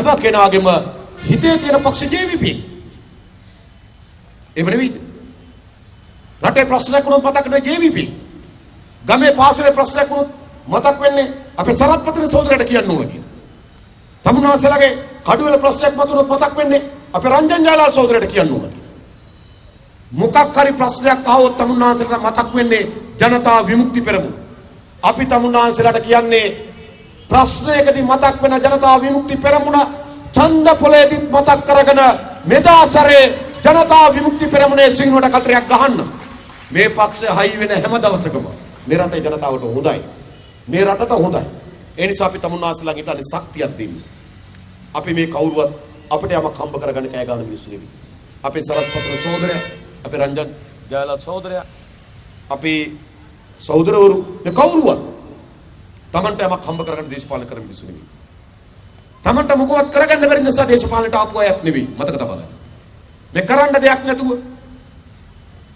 හැම කෙනාගේම හිතේ තියෙන පක්ෂ JVP. එහෙම නෙවෙයිද? රටේ ප්‍රශ්නයක් වුණොත් මතක් වෙන්නේ JVP. ගමේ පාසලේ ප්‍රශ්නයක් වුණොත් මතක් වෙන්නේ අපේ සරත්පතින සහෝදරයට කියන්න ඕන කියන. තමුන්නාසලගේ කඩුවල ප්‍රශ්නයක් මතුනොත් මතක් වෙන්නේ අපේ රංජන් ජාලා සහෝදරයට කියන්න ඕන කියන. මොකක් හරි ප්‍රශ්නයක් ආවොත් තමුන්නාසලට මතක් වෙන්නේ ජනතා විමුක්ති පෙරමුණ. අපි තමුන්නාසලට කියන්නේ ප්‍රශ්නයකදී මතක් වෙන ජනතා විමුක්ති පෙරමුණ ඡන්ද පොලේදී මතක් කරගෙන මෙදාසරේ ජනතා විමුක්ති පෙරමුණේ සිංහවට කතරයක් ගහන්න. මේ පක්ෂය හයි වෙන හැම දවසකම මේ රටේ ජනතාවට හොඳයි. මේ රටට හොඳයි. ඒ නිසා අපි තමුන්නාසලගෙන් ඉතන්නේ ශක්තියක් දෙන්න. අපි මේ කවුරුවත් අපිට යමක් හම්බ කරගන්න කෑ ගන්න මිනිස්සු නෙවෙයි. අපේ සරත්පත්‍ර සහෝදරයා, අපේ රංජන් ජයලා සහෝදරයා, අපේ සහෝදරවරු මේ කවුරුවත් තමන්ට යමක් හම්බ කරගන්න දේශපාලන කරන මිනිස්සු නෙවෙයි. තමන්ට මොකවත් කරගන්න බැරි නිසා දේශපාලනට ආපු අයත් නෙවෙයි. මතක තබා ගන්න. මේ කරන්න දෙයක් නැතුව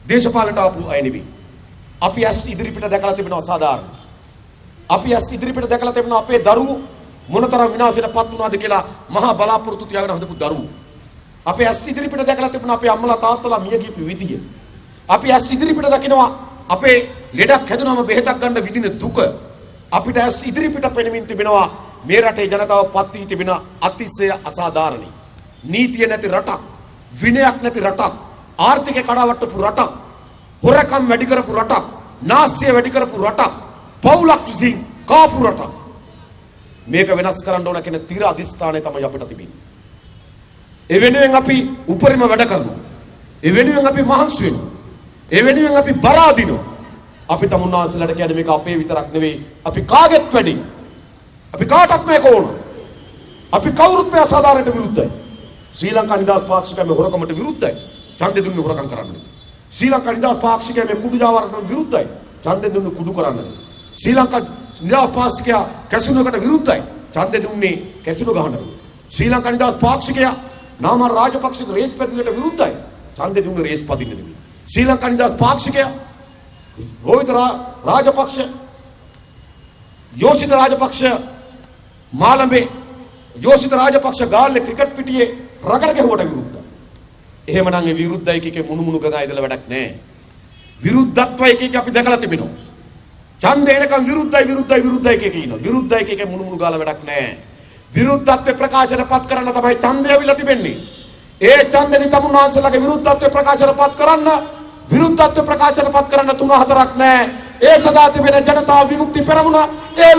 දේශපාලනට ආපු අය නෙවෙයි. අපි ඇස් ඉදිරිපිට දැකලා තිබෙනවා අසාධාරණ. අපි ඇස් ඉදිරිපිට දැකලා තිබෙනවා අපේ දරුවෝ මොනතරම් විනාශයටපත් වුණාද කියලා මහා බලාපොරොත්තු තියාගෙන හදපු දරුවෝ. අපි ඇස් ඉදිරිපිට දැකලා තිබෙනවා අපේ අම්මලා තාත්තලා මිය ගියපු විදිය. අපි ඇස් ඉදිරිපිට දකිනවා අපේ ලෙඩක් හැදුනම බෙහෙතක් ගන්න විදින දුක. අපිට ඇස් ඉදිරිපිට පෙනෙමින් තිබෙනවා මේ රටේ ජනතාව පත් වී තිබෙන අතිශය අසාධාරණයි. නීතිය නැති රටක්, විනයක් නැති රටක්, ආර්ථිකය කඩාවට්ටපු රටක්, හොරකම් වැඩි කරපු රටක්, නාස්‍ය වැඩි කරපු රටක්, පවුලක් විසින් කාපු රටක්. මේක වෙනස් කරන්න ඕන කියන තිර අධිෂ්ඨානය තමයි අපිට තිබෙන්නේ. ඒ වෙනුවෙන් අපි උපරිම වැඩ කරනවා. ඒ වෙනුවෙන් අපි මහන්සි වෙනවා. ඒ වෙනුවෙන් අපි බර අදිනවා. අපි තමුන්නාසලට කියන්නේ මේක අපේ විතරක් නෙවෙයි, අපි කාගෙත් වැඩි. අපි කාටත් මේක ඕන. අපි කවුරුත් මේ අසාධාරණයට විරුද්ධයි. ශ්‍රී ලංකා නිදහස් පාක්ෂිකයන් මේ හොරකමට විරුද්ධයි. ඡන්දෙ දුන්නේ හොරකම් කරන්නේ. ශ්‍රී ලංකා නිදහස් පාක්ෂිකයන් මේ කුඩු ජාවාරකට විරුද්ධයි. ඡන්දෙ දුන්නේ කුඩු කරන්නේ. ශ්‍රී ලංකා නිදහස් පාක්ෂිකයා කැසිනෝකට විරුද්ධයි. ඡන්දෙ දුන්නේ කැසිනෝ ගහනවා. ශ්‍රී ලංකා නිදහස් පාක්ෂිකයා නාම රාජපක්ෂ රේස් පැතිලට විරුද්ධයි. ඡන්දෙ දුන්නේ රේස් පදින්න නෙමෙයි. ශ්‍රී ලංකා නිදහස් පාක්ෂිකයා රෝහිත රාජපක්ෂ, යෝසිත රාජපක්ෂ මාළඹේ, යෝසිත රාජපක්ෂ ගාල්ලේ ක්‍රිකට් පිටියේ රගඩ ගැහුවට විරුද්ධයි. එහෙමනම් ඒ විරුද්ධයි කිකේ මුණු ගගා ඉදලා වැඩක් නැහැ. විරුද්ධත්වය කික අපි දැකලා තිබෙනවා. ඡන්දේ එනකම් විරුද්ධයි කිකේ ඉන්නවා. විරුද්ධයි කිකේ මුණු ගාලා වැඩක් නැහැ. විරුද්ධත්වය ප්‍රකාශනපත් කරන්න තමයි ඡන්දය අවිලා තිබෙන්නේ. ඒ ඡන්දෙනි තමුන්නාන්සලගේ විරුද්ධත්වය ප්‍රකාශනපත් කරන්න, විරුද්ධත්ව ප්‍රකාශනපත් කරන්න 3-4ක් නැහැ. ඒ සදා තිබෙන ජනතා විමුක්ති පෙරමුණ ඒ